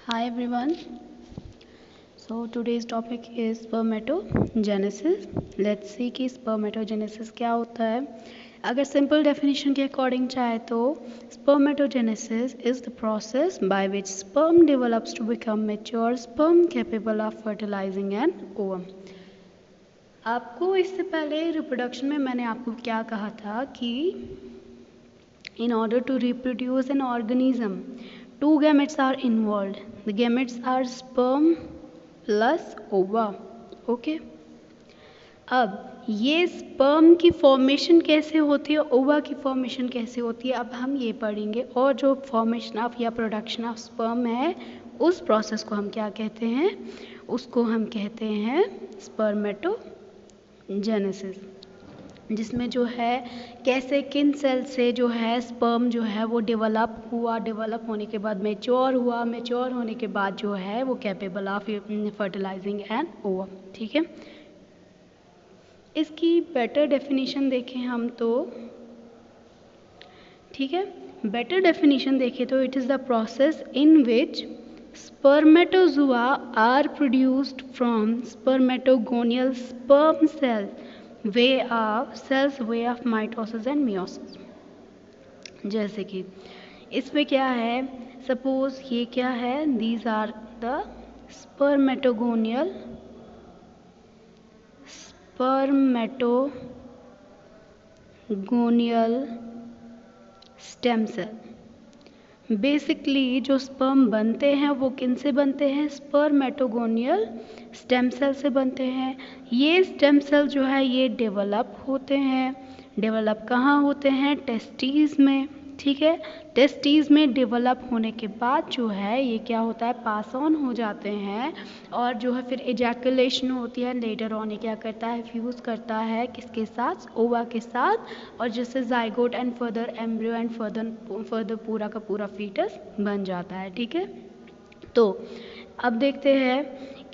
Hi everyone. So today's topic is spermatogenesis. Let's see कि spermatogenesis क्या होता है. अगर simple definition के according चाहे तो spermatogenesis is the process by which sperm develops to become mature sperm capable of fertilizing an ovum. आपको इससे पहले reproduction में मैंने आपको क्या कहा था कि in order to reproduce an organism, two gametes are involved. The gametes are sperm plus ova. Okay. अब ये स्पर्म की फॉर्मेशन कैसे होती है, ओवा की फॉर्मेशन कैसे होती है, अब हम ये पढ़ेंगे. और जो फॉर्मेशन ऑफ या प्रोडक्शन ऑफ स्पर्म है उस प्रोसेस को हम क्या कहते हैं, उसको हम कहते हैं स्पर्मेटोजेनेसिस, जिसमें जो है कैसे किन सेल से जो है स्पर्म जो है वो डेवलप हुआ, डेवलप होने के बाद मैच्योर हुआ, मैच्योर होने के बाद जो है वो capable of fertilising an ovum. ठीक है, इसकी बेटर डेफिनेशन देखें हम तो, ठीक है, बेटर डेफिनेशन देखें तो it is the process in which spermatozoa are produced from spermatogonial sperm cells way of mitosis and meiosis. जैसे कि इसमें क्या है, सपोज ये क्या है, these are the spermatogonial stem cell. Basically जो स्पर्म बनते हैं वो किन से बनते हैं, स्पर्मेटोगोनियल स्टेम सेल से बनते हैं. ये स्टेम सेल जो है ये डेवलप होते हैं. डेवलप कहाँ होते हैं, टेस्टीज में. ठीक है, टेस्टीज में डेवलप होने के बाद जो है ये क्या होता है, पास ऑन हो जाते हैं और जो है फिर एजैकुलेशन होती है. लेटर ऑन ये क्या करता है, फ्यूज़ करता है किसके साथ, ओवा के साथ, और जिससे zygote and further embryo and further पूरा का पूरा फीटस बन जाता है. ठीक है, तो अब देखते हैं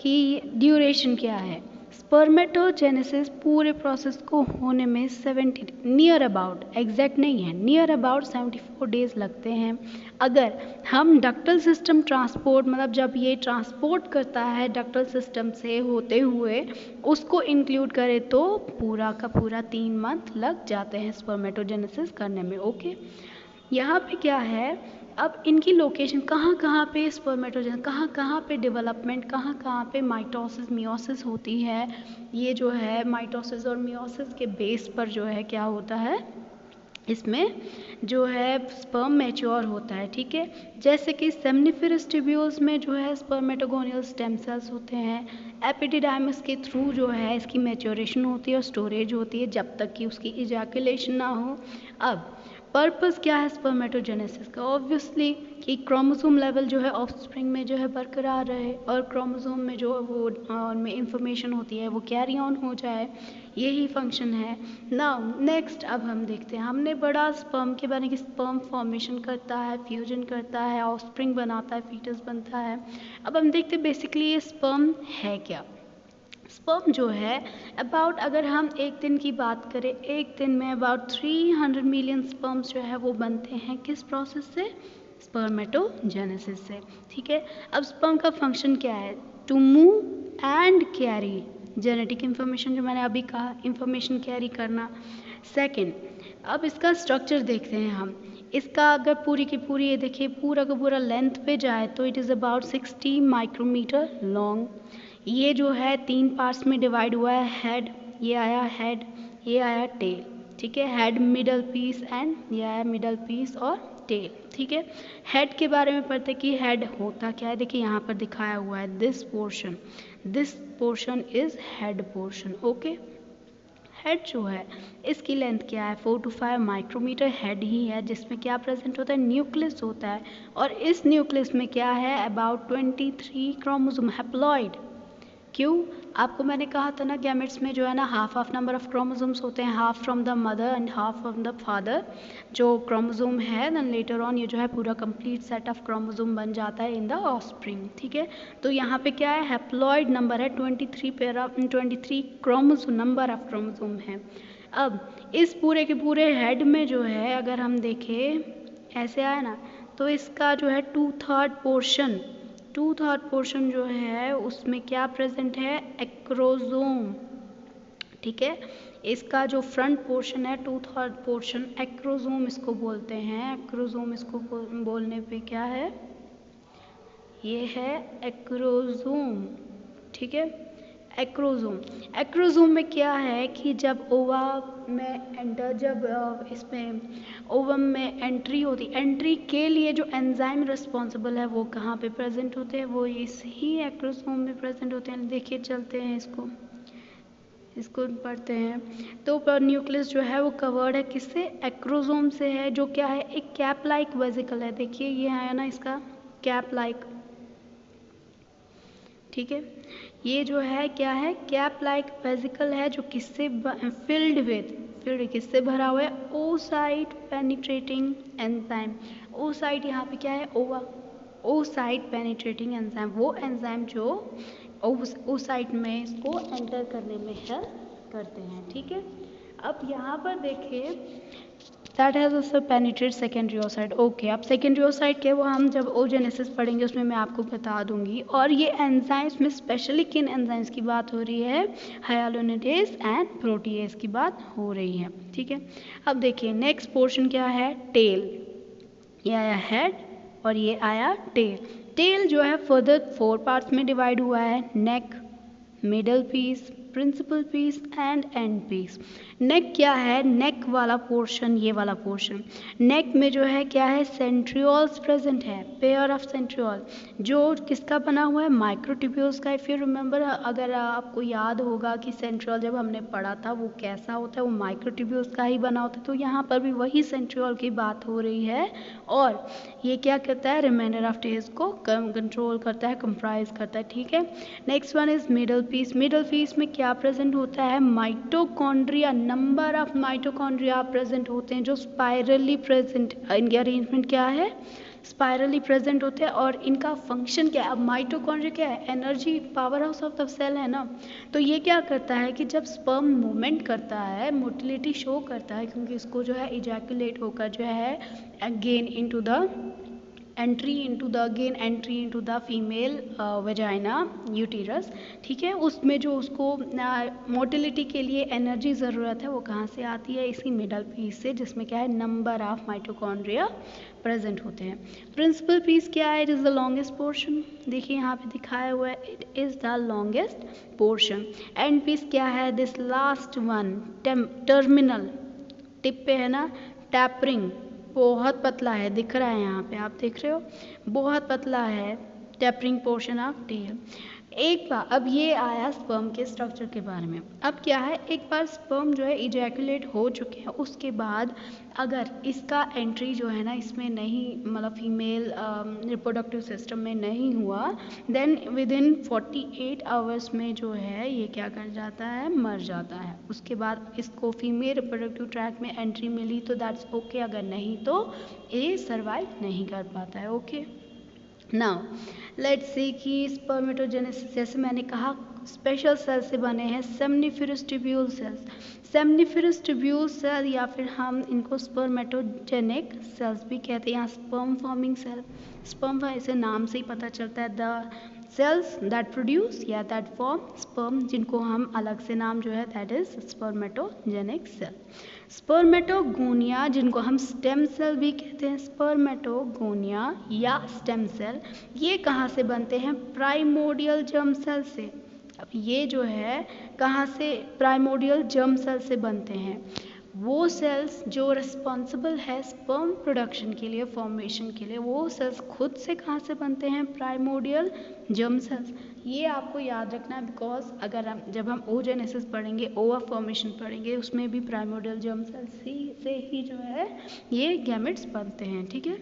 कि ड्यूरेशन क्या है. स्पर्मेटोजेनेसिस पूरे प्रोसेस को होने में 70 नियर अबाउट, एग्जैक्ट नहीं है, नियर अबाउट 74 डेज लगते हैं. अगर हम डक्टल सिस्टम ट्रांसपोर्ट, मतलब जब ये ट्रांसपोर्ट करता है डक्टल सिस्टम से होते हुए, उसको इंक्लूड करें तो पूरा का पूरा 3 मंथ लग जाते हैं स्पर्मेटोजेनेसिस करने में. ओके, यहाँ पे क्या है, अब इनकी लोकेशन कहाँ कहाँ पे स्पर्मेटोजेनेसिस, कहाँ कहाँ पे डेवलपमेंट, कहाँ कहाँ पे माइटोसिस मियोसिस होती है. ये जो है माइटोसिस और मियोसिस के बेस पर जो है क्या होता है, इसमें जो है स्पर्म मैच्योर होता है. ठीक है, जैसे कि सेमनिफेरस ट्यूब्यूल्स में जो है स्पर्मेटोगोनियल स्टेम सेल्स होते हैं. एपिडिडाइमिस के थ्रू जो है इसकी मैच्योरेशन होती है और स्टोरेज होती है जब तक कि उसकी इजैकुलेशन ना हो. अब पर्पस क्या है स्पर्मेटोजेनेसिस का, ऑब्वियसली कि क्रोमोसोम लेवल जो है ऑफस्प्रिंग में जो है बरकरार रहे और क्रोमोसोम में जो वो उनमें इंफॉर्मेशन होती है वो कैरी ऑन हो जाए, यही फंक्शन है. नाउ नेक्स्ट अब हम देखते हैं, हमने बड़ा स्पर्म के बारे में कि स्पर्म फॉर्मेशन करता है, फ्यूजन करता है, ऑफस्प्रिंग बनाता है, फीटस बनता है. अब हम देखते हैं बेसिकली ये स्पर्म है क्या. स्पर्म जो है अबाउट, अगर हम एक दिन की बात करें, एक दिन में अबाउट 300 मिलियन स्पर्म्स जो है वो बनते हैं किस प्रोसेस से, स्पर्मेटोजेनेसिस से. ठीक है, अब स्पर्म का फंक्शन क्या है, to move and carry genetic information, जो मैंने अभी कहा, इंफॉर्मेशन कैरी करना. सेकंड, अब इसका स्ट्रक्चर देखते हैं हम. इसका अगर पूरी की पूरी ये देखिए पूरा का पूरा लेंथ पे जाए तो it is about 60 micrometre long. ये जो है 3 पार्ट्स में डिवाइड हुआ है. हेड, ये आया हेड, ये आया टेल. ठीक है, हेड मिडल पीस एंड ये आया मिडल पीस और टेल. ठीक है, हेड के बारे में पढ़ते कि हेड होता क्या है. देखिए यहाँ पर दिखाया हुआ है, this portion is head portion. Okay, head जो है इसकी लेंथ क्या है, 4 to 5 माइक्रोमीटर हेड ही है, जिसमें क्या प्रेजेंट होता है, न्यूक्लियस होता है. और इस न्यूक्लियस में क्या है, अबाउट 23 क्रोमोसोम हैप्लॉइड. क्यों, आपको मैंने कहा था ना गैमेट्स में जो है ना हाफ नंबर ऑफ क्रोमोसोम्स होते हैं, half from the mother and half from the father. जो क्रोमोसोम है देन लेटर ऑन ये जो है पूरा कंप्लीट सेट ऑफ क्रोमोसोम बन जाता है इन द ऑफस्प्रिंग. ठीक है, तो यहाँ पे क्या है, हैप्लॉइड नंबर है, 23 क्रोमोसोम नंबर ऑफ क्रोमोसोम है. अब इस पूरे के पूरे हेड में जो है अगर हम देखें ऐसे आया ना, तो इसका जो है 2/3 टू थर्ड पोर्शन जो है उसमें क्या प्रेजेंट है, एक्रोसोम। ठीक है, इसका जो फ्रंट पोर्शन है टू थर्ड पोर्शन एक्रोसोम इसको बोलते हैं। एक्रोसोम इसको बोलने पे क्या है, ये है एक्रोसोम। ठीक है, एक्रोसोम। एक्रोसोम में क्या है कि जब ओवा में एंटर, जब इसमें ओवम में एंट्री होती, एंट्री के लिए जो एंजाइम रिस्पॉन्सिबल है वो कहाँ पे प्रेजेंट होते हैं, वो इस ही एक्रोसोम में प्रेजेंट होते हैं। देखिए चलते हैं इसको पढ़ते हैं। तो न्यूक्लियस जो है वो कवर्ड है किससे, एक्रोसोम से है, जो क्या है, एक कैप लाइक वेसिकल है। देखिए ये है ना इसका कैप लाइक। ठीक है, ये जो है क्या है, कैप लाइक वेसिकल है, जो किससे फिल्ड किससे भरा हुआ है, ओसाइट पेनिट्रेटिंग एंजाइम। ओसाइट यहाँ पे क्या है, ओसाइट पेनिट्रेटिंग एंजाइम, वो एंजाइम जो ओसाइट में इसको एंटर करने में हेल्प करते हैं। ठीक है, अब यहाँ पर देखिए that has also penetrate secondary oocyte. Okay, अब सेकेंडरी ओसाइट के वो हम जब ओजेनेसिस पढ़ेंगे उसमें मैं आपको बता दूंगी। और ये एंजाइम्स में स्पेशली किन एंजाइम्स की बात हो रही है, हाइलुरोनिडेज एंड प्रोटीएज की बात हो रही है। ठीक है, अब देखिए नेक्स्ट पोर्शन क्या है, टेल। ये आया हेड और ये आया टेल। टेल जो है फर्दर 4 पार्ट्स में डिवाइड हुआ है, neck, middle piece, principal piece and end piece. Neck क्या है, नेक वाला पोर्शन, ये वाला पोर्शन, नेक में जो है क्या है, सेंट्रियोल्स प्रेजेंट है, पेयर ऑफ सेंट्रियोल, जो किसका बना हुआ है, माइक्रोट्यूब्यूल्स का। इफ यू रिमेंबर, अगर आपको याद होगा कि सेंट्रियोल जब हमने पढ़ा था वो कैसा होता है, वो माइक्रोट्यूब्यूल्स का ही बना होता है। तो यहाँ पर भी वही सेंट्रियोल की बात हो रही है, और ये क्या करता है, रिमाइंडर ऑफ टेल्स को कंट्रोल करता है, कंप्राइज करता है। ठीक है, next one is middle piece. Middle piece में क्या प्रेजेंट होता है, mitochondria, number of mitochondria present होते हैं, जो स्पाइरली प्रेजेंट, इनके अरेंजमेंट क्या है, स्पाइरली प्रेजेंट होते हैं। और इनका फंक्शन क्या है, अब माइटोकॉन्ड्रिया क्या है, energy power house of the cell है ना। तो ये क्या करता है कि जब स्पर्म मूवमेंट करता है, मोटिलिटी शो करता है, क्योंकि इसको जो है इजैकुलेट होकर जो है gain into the entry into the female vagina uterus. ठीक है, उसमें जो उसको मोटिलिटी के लिए एनर्जी ज़रूरत है वो कहाँ से आती है, इसी मिडल पीस से, जिसमें क्या है, नंबर ऑफ माइटोकॉन्ड्रिया प्रेजेंट होते हैं। प्रिंसिपल पीस क्या है, it is the longest portion. देखिए यहाँ पे दिखाया हुआ है, it is the longest portion. End piece क्या है, this last one, terminal tip पे है ना, टैपरिंग, बहुत पतला है, दिख रहा है यहाँ पे, आप देख रहे हो, बहुत पतला है, टैपरिंग पोर्शन ऑफ टेल। एक बार, अब ये आया स्पर्म के स्ट्रक्चर के बारे में। अब क्या है, एक बार स्पर्म जो है इजैकुलेट हो चुके हैं, उसके बाद अगर इसका एंट्री जो है ना इसमें नहीं, मतलब फीमेल रिप्रोडक्टिव सिस्टम में नहीं हुआ, देन विद इन 48 आवर्स में जो है ये क्या कर जाता है, मर जाता है। उसके बाद इसको फीमेल रिप्रोडक्टिव ट्रैक में एंट्री मिली तो दैट्स ओके, अगर नहीं तो ये सर्वाइव नहीं कर पाता है। ओके, नाउ लेट्स सी कि स्पर्मेटोजेनेसिस, जैसे मैंने कहा, स्पेशल सेल से बने हैं, seminiferous tubule cells. Seminiferous tubule cell या फिर हम इनको स्पर्मेटोजेनिक सेल्स भी कहते हैं, यहाँ स्पर्म फॉर्मिंग सेल, स्पर्म ऐसे नाम से ही पता चलता है, द सेल्स दैट प्रोड्यूस या दैट फॉर्म स्पर्म, जिनको हम अलग से नाम जो है दैट इज स्पर्मेटोजेनिक सेल। स्पर्मेटोगोनिया, जिनको हम स्टेम सेल भी कहते हैं, स्पर्मेटोगोनिया या स्टेम सेल, ये कहाँ से बनते हैं, प्राइमोडियल जर्म सेल से। अब ये जो है कहाँ से, प्राइमोडियल जर्म सेल से बनते हैं। वो सेल्स जो रिस्पॉन्सिबल है स्पर्म प्रोडक्शन के लिए, फॉर्मेशन के लिए, वो सेल्स खुद से कहाँ से बनते हैं, प्राइमोडियल जर्म सेल्स। ये आपको याद रखना है, बिकॉज अगर हम जब हम ओजेनेसिस पढ़ेंगे, ओवा फॉर्मेशन पढ़ेंगे, उसमें भी प्राइमोडियल जर्म सेल्स से ही जो है ये गैमेट्स बनते हैं। ठीक है,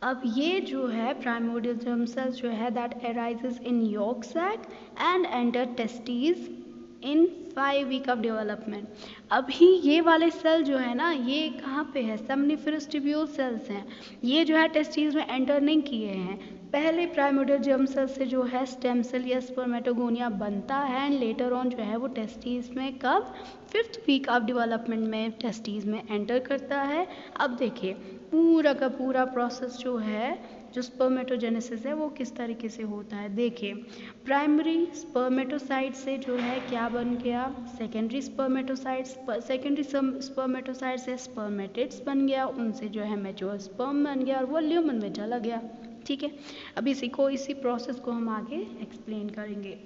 अब ये जो है प्राइमोडियल जर्म सेल्स जो है that arises in yolk sac and enter testes in 5 week of development. अभी ये वाले सेल जो है ना, ये कहाँ पे है, सेमनिफेरस ट्यूब्यूल सेल्स हैं, ये जो है टेस्टीज में एंटर नहीं किए हैं। पहले प्राइमोडियल जर्म सेल से जो है स्टेम सेल या स्पर्मेटोगोनिया बनता है, एंड लेटर ऑन जो है वो टेस्टीज में कब, 5th वीक ऑफ डेवलपमेंट में टेस्टीज में एंटर करता है। अब देखिए पूरा का पूरा प्रोसेस जो है जो स्पर्मेटोजेनेसिस है वो किस तरीके से होता है। देखिए, प्राइमरी स्पर्मेटोसाइट से जो है क्या बन गया, सेकेंडरी स्पर्मेटोसाइट से स्पर्मेटिड्स बन गया, उनसे जो है मैच्योर स्पर्म बन गया और वो ल्यूमन में चला गया। ठीक है, अब इसी प्रोसेस को हम आगे एक्सप्लेन करेंगे।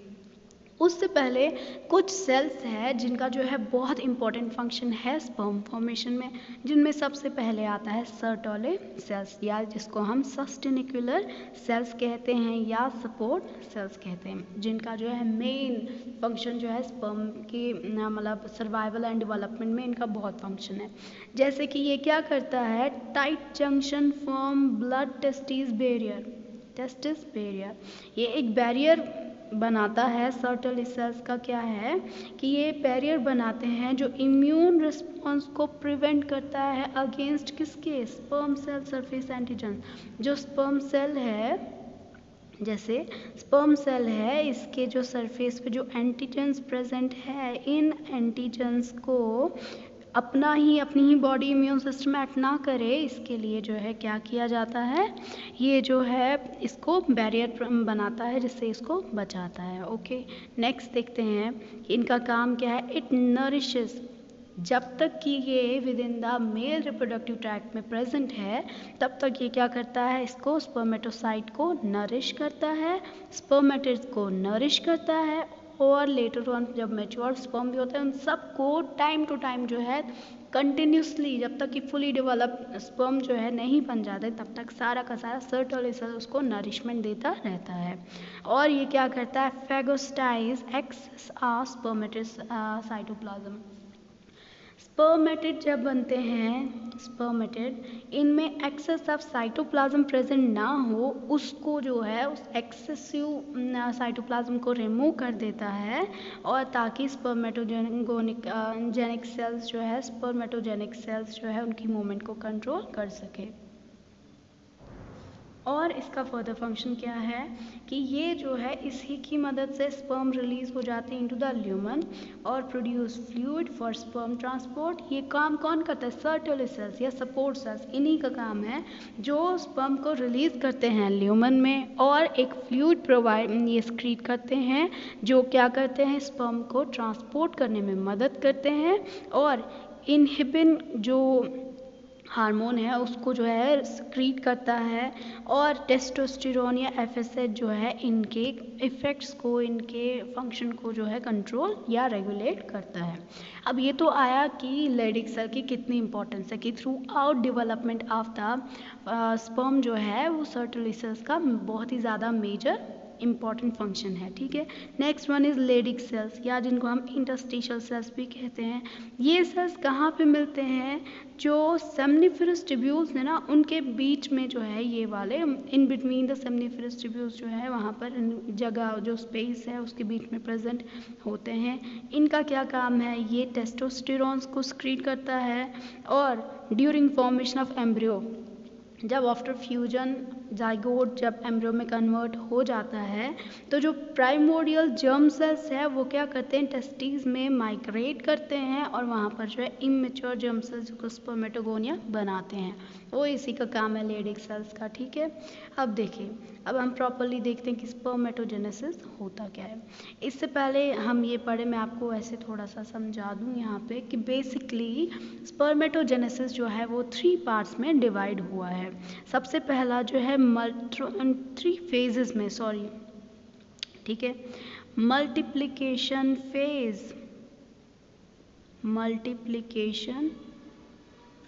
उससे पहले कुछ सेल्स है जिनका जो है बहुत इंपॉर्टेंट फंक्शन है स्पर्म फॉर्मेशन में, जिनमें सबसे पहले आता है सर्टोले सेल्स, या जिसको हम सस्टेनिकुलर सेल्स कहते हैं या सपोर्ट सेल्स कहते हैं, जिनका जो है मेन फंक्शन जो है स्पर्म की मतलब सर्वाइवल एंड डेवलपमेंट में इनका बहुत फंक्शन है। जैसे कि ये क्या करता है, tight junction form blood testis barrier, ये एक बैरियर बनाता है। सर्टोले सेल्स का क्या है कि ये बैरियर बनाते हैं जो इम्यून रिस्पॉन्स को प्रिवेंट करता है अगेंस्ट किसके, स्पर्म सेल सरफेस एंटीजन। जो स्पर्म सेल है, जैसे स्पर्म सेल है, इसके जो सरफेस पे जो एंटीजन्स प्रेजेंट है, इन एंटीजन्स को अपनी ही बॉडी इम्यून सिस्टम एक्ट ना करे, इसके लिए जो है क्या किया जाता है, ये जो है इसको बैरियर बनाता है जिससे इसको बचाता है। ओके, नेक्स्ट देखते हैं कि इनका काम क्या है। इट नरिशेस, जब तक कि ये with in the male reproductive tract में प्रेजेंट है तब तक ये क्या करता है, इसको स्पर्मेटोसाइट को नरिश करता है, स्पर्मेटिड्स को नरिश करता है, और लेटर ऑन जब मैच्योर स्पर्म भी होता है उन सबको टाइम टू टाइम जो है कंटिन्यूसली, जब तक कि फुली डेवलप स्पर्म जो है नहीं बन जाते तब तक सारा का सारा सर्टोले सेल उसको नरिशमेंट देता रहता है। और ये क्या करता है, फेगोस्टाइज एक्सेस स्पर्मेटिड साइटोप्लाज्म। स्पर्मेटिड जब बनते हैं, स्पर्मेटिड इनमें एक्सेस ऑफ साइटोप्लाज्म प्रेजेंट ना हो, उसको जो है उस एक्सेसिव साइटोप्लाज्म को रिमूव कर देता है, और ताकि स्पर्मेटोजेनिक सेल्स जो है उनकी मूवमेंट को कंट्रोल कर सके। और इसका फर्दर फंक्शन क्या है कि ये जो है इसी की मदद से स्पर्म रिलीज हो जाते हैं इनटू द ल्यूमन और produce fluid for sperm transport. ये काम कौन करता है, सर्टोले सेल्स या सपोर्ट सेल्स, इन्हीं का काम है जो स्पर्म को रिलीज करते हैं ल्यूमन में, और एक फ्लूइड प्रोवाइड ये स्क्रीट करते हैं जो क्या करते हैं, स्पर्म को ट्रांसपोर्ट करने में मदद करते हैं, और इनहिबिन जो हार्मोन है उसको जो है स्क्रीट करता है, और टेस्टोस्टेरोन या एफएसएच जो है इनके इफ़ेक्ट्स को, इनके फंक्शन को जो है कंट्रोल या रेगुलेट करता है। अब ये तो आया कि लेडिक सेल की कितनी इंपॉर्टेंस है, कि through out development of the sperm जो है वो सर्टोले सेल्स का बहुत ही ज़्यादा मेजर इम्पॉर्टेंट फंक्शन है। ठीक है, next one is Leydig cells, या जिनको हम इंटरस्टिशियल सेल्स भी कहते हैं। ये सेल्स कहाँ पे मिलते हैं, जो सेमनिफेरस ट्यूब्यूल्स है ना उनके बीच में जो है, ये वाले इन बिटवीन द सेमनिफेरस ट्यूब्यूल्स जो है वहाँ पर जगह जो स्पेस है उसके बीच में प्रेजेंट होते हैं। इनका क्या काम है, ये टेस्टोस्टेरोन्स को स्क्रीट करता है, और ड्यूरिंग फॉर्मेशन ऑफ एम्ब्रियो, जब आफ्टर फ्यूजन जाइगोट जब एम्ब्रियो में कन्वर्ट हो जाता है तो जो प्राइमोर्डियल जर्म सेल्स है वो क्या करते हैं, टेस्टिस में माइग्रेट करते हैं, और वहाँ पर जो है इमेच्योर जर्म सेल्स को स्पर्मेटोगोनिया बनाते हैं। वो इसी का काम है लेडिक सेल्स का। ठीक है, अब देखिए, अब हम प्रॉपरली देखते हैं कि स्पर्मेटोजेनेसिस होता क्या है। इससे पहले हम ये पढ़े, मैं आपको ऐसे थोड़ा सा समझा दूँ यहाँ पे कि बेसिकली स्पर्मेटोजेनेसिस जो है वो 3 पार्ट्स में डिवाइड हुआ है। सबसे पहला जो है 3 फेजेस में, ठीक है, multiplication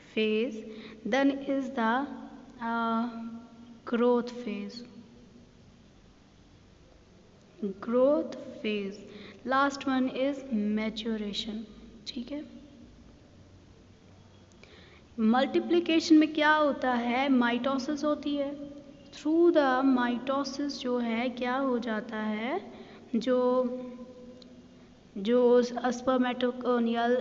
phase, then is the growth phase, last one is maturation. ठीक है, मल्टीप्लिकेशन में क्या होता है, माइटोसिस होती है। थ्रू द माइटोसिस जो है क्या हो जाता है, जो स्पर्मेटोगोनियल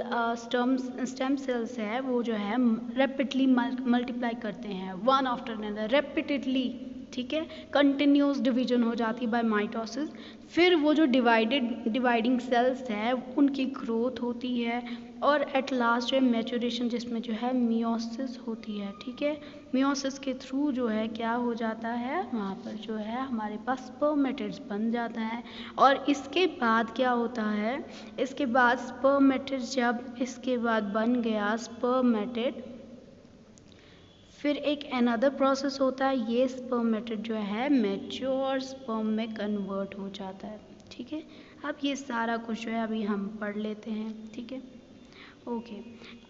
स्टेम सेल्स है वो जो है रैपिडली मल्टीप्लाई करते हैं वन आफ्टर अनदर, रेपिटेडली ठीक है, कंटिन्यूस डिवीजन हो जाती है बाय माइटोसिस। फिर वो जो डिवाइडिंग सेल्स है उनकी ग्रोथ होती है और एट लास्ट जो है मैच्योरेशन, जिसमें जो है मियोसिस होती है। ठीक है, मियोसिस के थ्रू जो है क्या हो जाता है, वहाँ पर जो है हमारे पास स्पर्मेटिड्स बन जाता है। और इसके बाद क्या होता है, इसके बाद स्पर्मेटिड जब इसके बाद बन गया स्पर्मेटिड, फिर एक अनदर प्रोसेस होता है, ये स्पर्मेटिड जो है मैच्योर स्पर्म में कन्वर्ट हो जाता है। ठीक है, अब ये सारा कुछ जो है अभी हम पढ़ लेते हैं। ठीक है, ओके।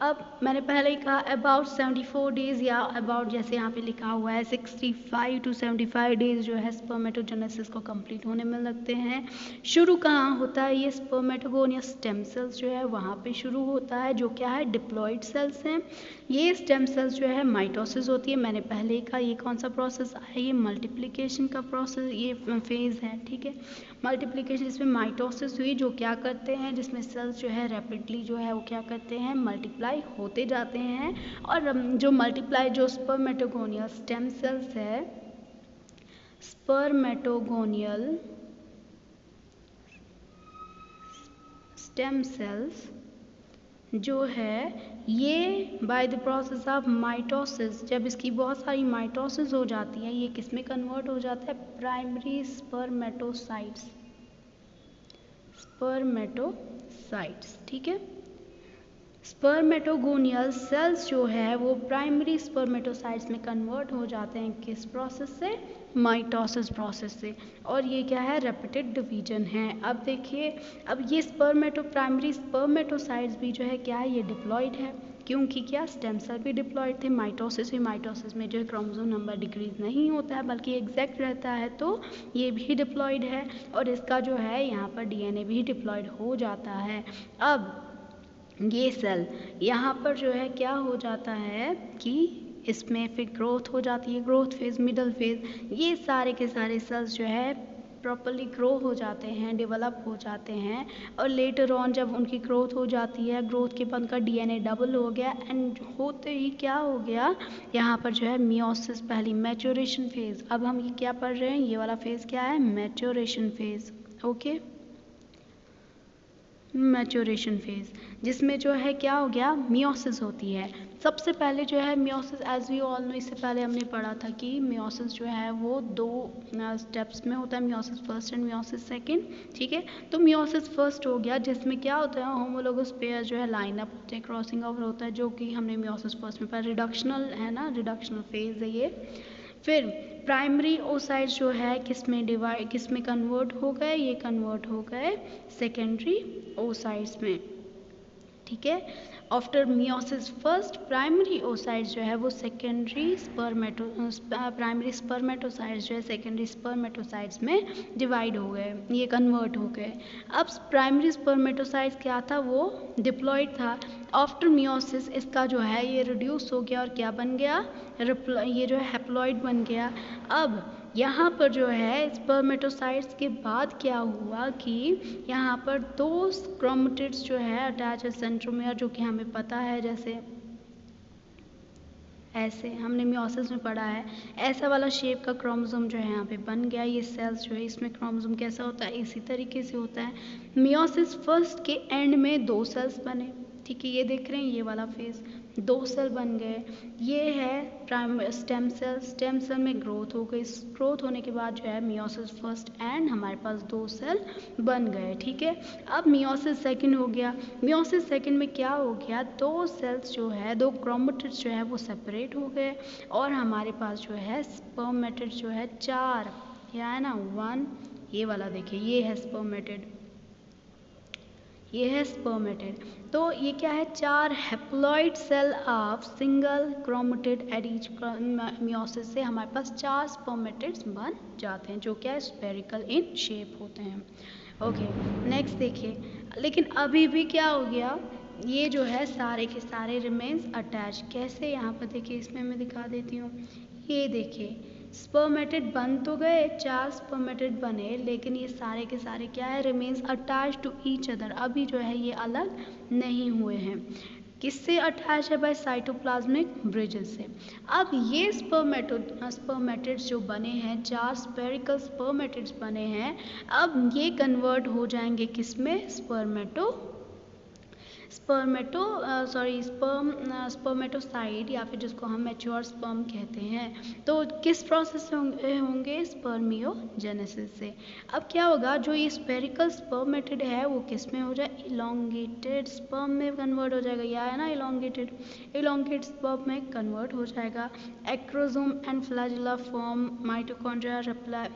अब मैंने पहले ही कहा अबाउट 74 डेज, या अबाउट जैसे यहाँ पे लिखा हुआ है 65 to 75 डेज जो है स्पर्मेटोजेनेसिस को कंप्लीट होने में लगते हैं। शुरू कहाँ होता है, ये स्पर्मेटोगोनिया स्टेम सेल्स जो है वहाँ पे शुरू होता है, जो क्या है डिप्लॉइड सेल्स हैं। ये स्टेम सेल्स जो है माइटोसिस होती है, मैंने पहले ही कहा ये कौन सा प्रोसेस है, ये मल्टीप्लिकेशन का प्रोसेस, ये फेज है। ठीक है, मल्टीप्लिकेशन, इसमें माइटोसिस हुई जो क्या करते हैं, जिसमें सेल्स जो है रैपिडली जो है वो क्या करते हैं, मल्टीप्लाई होते जाते हैं। और जो मल्टीप्लाई जो स्पर्मेटोगोनियल स्टेम सेल्स है, स्पर्मेटोगोनियल स्टेम सेल्स जो है ये by the process of mitosis, जब इसकी बहुत सारी माइटोसिस हो जाती है, ये किस में कन्वर्ट हो जाता है, प्राइमरी स्पर्मेटोसाइट्स, स्पर्मेटोसाइट्स। ठीक है, स्पर्मेटोगोनियल सेल्स जो है वो प्राइमरी स्पर्मेटोसाइट्स में कन्वर्ट हो जाते हैं, किस प्रोसेस से, माइटोसिस प्रोसेस से। और ये क्या है, रेपिटेड डिवीजन है। अब देखिए, अब ये प्राइमरी स्पर्मेटोसाइट्स भी जो है क्या है, ये डिप्लॉइड है, क्योंकि क्या स्टेम सेल भी डिप्लॉइड थे, माइटोसिस भी, माइटोसिस में जो है क्रोमोसोम नंबर डिक्रीज नहीं होता है बल्कि एग्जैक्ट रहता है, तो ये भी डिप्लॉइड है। और इसका जो है यहाँ पर डीएनए भी डिप्लॉइड हो जाता है। अब ये सेल यहाँ पर जो है क्या हो जाता है कि इसमें फिर ग्रोथ हो जाती है, ग्रोथ फेज, मिडल फेज, ये सारे के सारे सेल्स जो है प्रॉपरली ग्रो हो जाते हैं, डेवलप हो जाते हैं। और लेटर ऑन जब उनकी ग्रोथ हो जाती है, ग्रोथ के बाद उनका डीएनए डबल हो गया, एंड होते ही क्या हो गया, यहाँ पर जो है मियोसिस, पहली मैच्योरेशन फेज। अब हम ये क्या पढ़ रहे हैं, ये वाला फेज क्या है, maturation phase. Okay, maturation phase, जिसमें जो है क्या हो गया, मियोसिस होती है। सबसे पहले जो है meiosis, as we all know, इससे पहले हमने पढ़ा था कि मियोसिस जो है वो 2 स्टेप्स में होता है, meiosis first and meiosis second. ठीक है, तो मियोसिस फर्स्ट हो गया, जिसमें क्या होता है, होमोलोगस पेयर जो है लाइन अप होते हैं, क्रॉसिंग ओवर होता है, जो कि हमने मियोसिस फर्स्ट में पढ़ा, रिडक्शनल है ना, रिडक्शनल फेज है ये। फिर प्राइमरी ओसाइट्स जो है किस में कन्वर्ट हो गए, ये कन्वर्ट हो गए सेकेंडरी ओसाइट्स में। ठीक है, after meiosis first, primary oocytes जो है वो प्राइमरी स्पर्मेटोसाइट्स जो है सेकेंडरी स्पर्मेटोसाइट्स में डिवाइड हो गए, ये कन्वर्ट हो गए। अब प्राइमरी स्पर्मेटोसाइट्स क्या था, वो डिप्लॉइड था। आफ्टर मियोसिस इसका जो है ये रिड्यूस हो गया और क्या बन गया, ये जो है हैप्लॉइड बन गया। अब यहाँ पर जो है स्पर्मेटोसाइट्स के बाद क्या हुआ कि यहाँ पर 2 क्रोमेटिड्स जो है अटैच है सेंट्रोमियर, जो कि हमें पता है, जैसे ऐसे हमने मियोसिस में पढ़ा है, ऐसा वाला शेप का क्रोमोसोम जो है यहाँ पे बन गया। ये सेल्स जो है इसमें क्रोमोसोम कैसा होता है, इसी तरीके से होता है। मियोसिस फर्स्ट के एंड में 2 सेल्स बने। ठीक है, ये देख रहे हैं, ये वाला फेज, 2 सेल बन गए। ये है स्टेम सेल, स्टेम सेल में ग्रोथ हो गई, ग्रोथ होने के बाद जो है मियोसिस फर्स्ट एंड हमारे पास 2 सेल बन गए। ठीक है, अब मियोसिस सेकंड हो गया। मियोसिस सेकंड में क्या हो गया, 2 सेल्स जो है, 2 क्रोमेटिड्स जो है वो सेपरेट हो गए और हमारे पास जो है स्पर्मेटिड जो है 4, क्या है ना, 1, ये वाला देखिए, ये है स्पर्मेटिड, ये है स्पर्मेटिड। तो ये क्या है, 4 haploid cell of single chromatid at each meiosis से हमारे पास 4 स्पर्मेटिड्स बन जाते हैं, जो क्या है स्फेरिकल इन शेप होते हैं। ओके, नेक्स्ट देखिए, लेकिन अभी भी क्या हो गया, ये जो है सारे के सारे रिमेन्स अटैच। कैसे, यहाँ पर देखिए, इसमें मैं दिखा देती हूँ, ये देखिए स्पर्मेटिड बन तो गए, 4 स्पर्मेटिड बने, लेकिन ये सारे के सारे क्या है, remains attach to each other, अभी जो है ये अलग नहीं हुए हैं। किससे अटैच है भाई? साइटोप्लाज्मिक ब्रिजेस से। अब ये स्पर्मेटिड्स जो बने हैं, 4 स्पेरिकल स्पर्मेटिड्स बने हैं, अब ये कन्वर्ट हो जाएंगे किसमें? स्पर्मेटोसाइड, या फिर जिसको हम मैच्योर स्पर्म कहते हैं। तो किस प्रोसेस से होंगे? स्पर्मियोजेनेसिस से। अब क्या होगा, जो ये स्पेरिकल स्पर्मेटिड है वो किस में हो जाए? इलोंगेटेड स्पर्म में कन्वर्ट हो जाएगा। यह है ना इलोंगेटेड स्पर्म में कन्वर्ट हो जाएगा। Acrosome and flagella form, mitochondria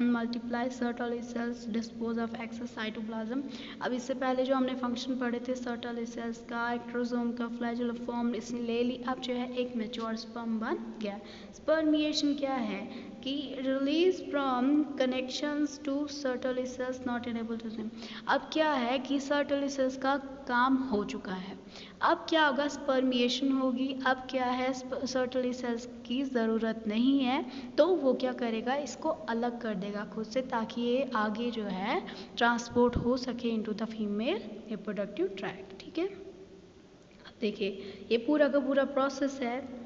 multiply, Sertoli cells dispose of excess cytoplasm. अब इससे पहले जो हमने फंक्शन पढ़े थे सर्टोली सेल्स का, एक्ट्रोसोम का, फ्लैजिला फॉर्म, इसने ले ली। अब जो है एक मैच्योर स्पर्म बन गया। स्पर्मिएशन क्या है कि release from connections to Sertoli cells not enable to swim. अब क्या है कि सर्टोली सेल्स का काम हो चुका है, अब क्या होगा? स्पर्मिएशन होगी। अब क्या है, सर्टोली सेल्स की ज़रूरत नहीं है, तो वो क्या करेगा? इसको अलग कर देगा खुद से, ताकि ये आगे जो है ट्रांसपोर्ट हो सके into the female reproductive tract. ठीक है, अब देखिए ये पूरा का पूरा प्रोसेस है,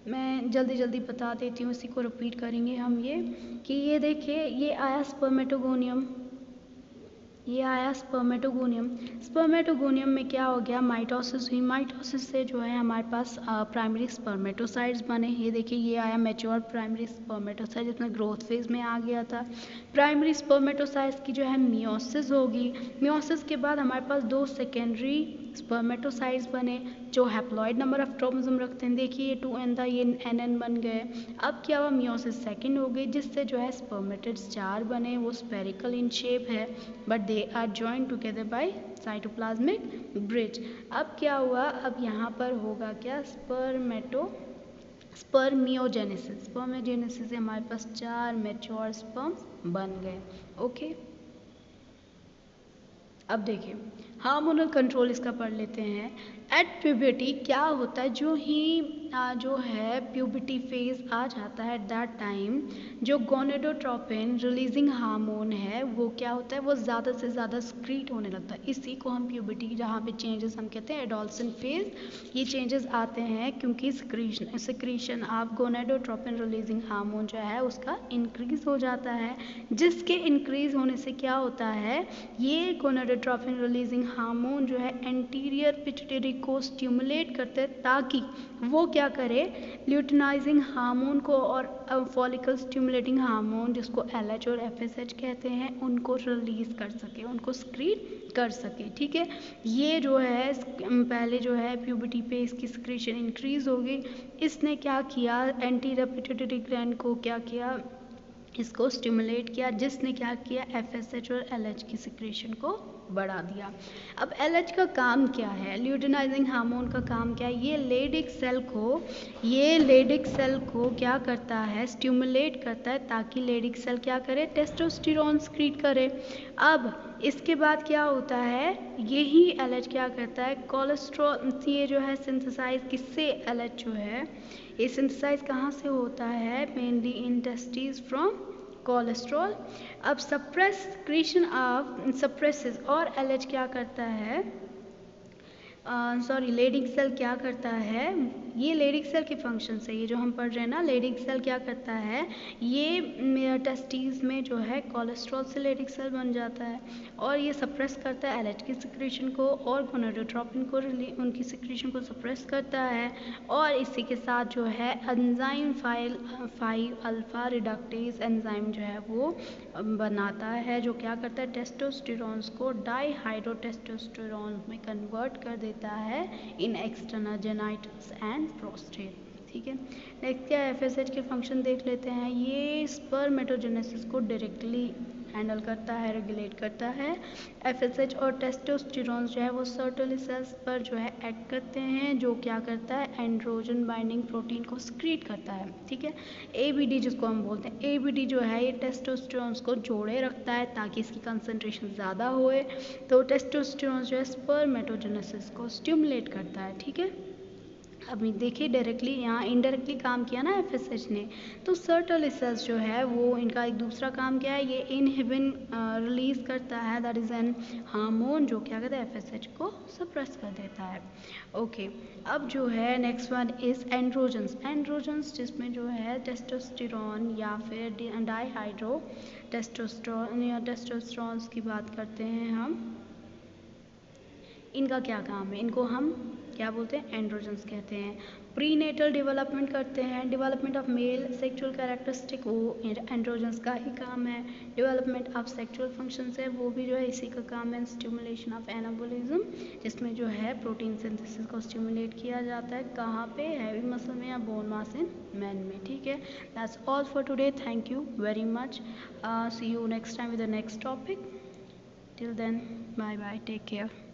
मैं जल्दी जल्दी बता देती हूँ, इसी को रिपीट करेंगे हम। ये कि ये देखिए, ये आया स्पर्मेटोगोनियम, ये आया स्पर्मेटोगोनियम में क्या हो गया? माइटोसिस हुई। माइटोसिस से जो है हमारे पास प्राइमरी स्पर्मेटोसाइट्स बने। ये देखिए, ये आया मैच्योर प्राइमरी स्पर्मेटोसाइट, जिसमें ग्रोथ फेज में आ गया था। प्राइमरी स्पर्मेटोसाइट्स की जो है मियोसिस होगी। मियोसिस के बाद हमारे पास 2 सेकेंडरी स्पर्मेटोसाइट्स बने, जो हैप्लॉइड नंबर ऑफ क्रोमोसोम रखते हैं। देखिए ये 2n था, ये nn बन गए। अब क्या हुआ? मियोसिस सेकेंड हो गई, जिससे जो है स्पर्मेटिड्स 4 बने। वो स्पेरिकल इन शेप है, but they are joined together by cytoplasmic bridge. अब क्या हुआ? अब यहाँ पर होगा क्या? स्पर्मियोजेनेसिस से हमारे पास 4 मैच्योर स्पर्म्स बन गए। ओके, अब देखिए हार्मोनल कंट्रोल इसका पढ़ लेते हैं। एट प्यूबर्टी क्या होता है? जो है प्यूबर्टी फेज आ जाता है, दैट टाइम जो गोनेडोट्रोपिन रिलीजिंग हार्मोन है वो क्या होता है? वो ज़्यादा से ज़्यादा स्क्रीट होने लगता है। इसी को हम प्यूबर्टी, जहाँ पे चेंजेस हम कहते हैं एडोलसेंट फेज, ये चेंजेस आते हैं क्योंकि secretion of gonadotropin releasing hormone जो है उसका इंक्रीज हो जाता है। जिसके इंक्रीज होने से क्या होता है? ये गोनेडोट्रोपिन रिलीजिंग हार्मोन जो है एंटीरियर पिट्यूटरी को स्टिमुलेट करते हैं, ताकि वो क्या करे? ल्यूटिनाइजिंग हार्मोन को और फॉलिकल स्टिमुलेटिंग हार्मोन, जिसको LH और FSH कहते हैं, उनको रिलीज कर सके, उनको स्क्रीट कर सके। ठीक है, ये जो है पहले जो है प्यूबर्टी पे इसकी सिक्रीशन इंक्रीज हो गई। इसने क्या किया? एंटीरियर पिट्यूटरी ग्लैंड को क्या किया? इसको स्टिमुलेट किया, जिसने क्या किया? FSH और LH की सिक्रेशन को बढ़ा दिया। अब LH का काम क्या है? ल्यूटिनाइजिंग हार्मोन का काम क्या है? ये लेडिक सेल को क्या करता है? स्टिमुलेट करता है, ताकि लेडिक सेल क्या करे? टेस्टोस्टेरोन स्क्रीट करे। अब इसके बाद क्या होता है? यही LH क्या करता है? कोलेस्ट्रॉल, ये जो है सिंथेसाइज किससे? LH जो है ये सिंथेसाइज कहाँ से होता है? Mainly in testis from cholesterol. अब सप्रेसेस और LH क्या करता है? लेडिक सेल क्या करता है? ये लेडिक सेल के फंक्शन से, ये जो हम पढ़ रहे हैं ना, लेडिक सेल क्या करता है? ये टेस्टिस में जो है कोलेस्ट्रॉल से लेडिक सेल बन जाता है, और ये सप्रेस करता है LH की सिक्रेशन को, और गोनेडोट्रोपिन को उनकी सिक्रेशन को सप्रेस करता है। और इसी के साथ जो है एंजाइम 5 अल्फा रिडक्टेज एंजाइम जो है वो बनाता है, जो क्या करता है? टेस्टोस्टेरोन्स को डाईहाइड्रोटेस्टोस्टेरोन में कन्वर्ट कर देता है इन एक्सटर्नल जेनाइटल्स एंड प्रोस्टेट। ठीक है, नेक्स्ट क्या है? FSH के फंक्शन देख लेते हैं। ये स्पर्मेटोजेनेसिस को डायरेक्टली हैंडल करता है, रेगुलेट करता है। FSH और टेस्टोस्टेरोन जो है वो सर्टोली सेल्स पर जो है एक्ट करते हैं, जो क्या करता है? एंड्रोजन बाइंडिंग प्रोटीन को स्क्रीट करता है। ठीक है, ABD जिसको हम बोलते हैं, ABD जो है ये टेस्टोस्टेरोन को जोड़े रखता है, ताकि इसकी कंसंट्रेशन ज़्यादा होए। तो टेस्टोस्टेरोन जो है स्पर्मेटोजेनेसिस को स्टिमुलेट करता है। ठीक है, अभी देखिए डायरेक्टली यहाँ इनडायरेक्टली काम किया ना एफएसएच ने। तो सर्टोलिसिस जो है वो इनका एक दूसरा काम क्या है, ये इनहिबिन रिलीज करता है, दैट इज एन हार्मोन जो क्या कहते हैं एफएसएच को सप्रेस कर देता है। ओके अब जो है next one is androgens. Androgens जिसमें जो है टेस्टोस्टेरोन या फिर डाईहाइड्रो टेस्टोस्टेरोन या टेस्टोस्टेरोन्स की बात करते हैं हम। इनका क्या काम है, इनको हम क्या बोलते हैं, एंड्रोजन्स कहते हैं। प्रीनेटल डेवलपमेंट करते हैं, development of male sexual characteristic वो एंड्रोजन्स का ही काम है। डेवलपमेंट ऑफ सेक्सुअल फंक्शंस है वो भी जो है इसी का काम है। स्टिमुलेशन ऑफ एनाबोलिज्म जिसमें जो है प्रोटीन सिंथेसिस को स्टिमुलेट किया जाता है, कहाँ पे, हैवी मसल में या बोन मास इन मैन में। ठीक है, that's all for today, thank you very much, see you next time with the next topic, till then bye bye, take care.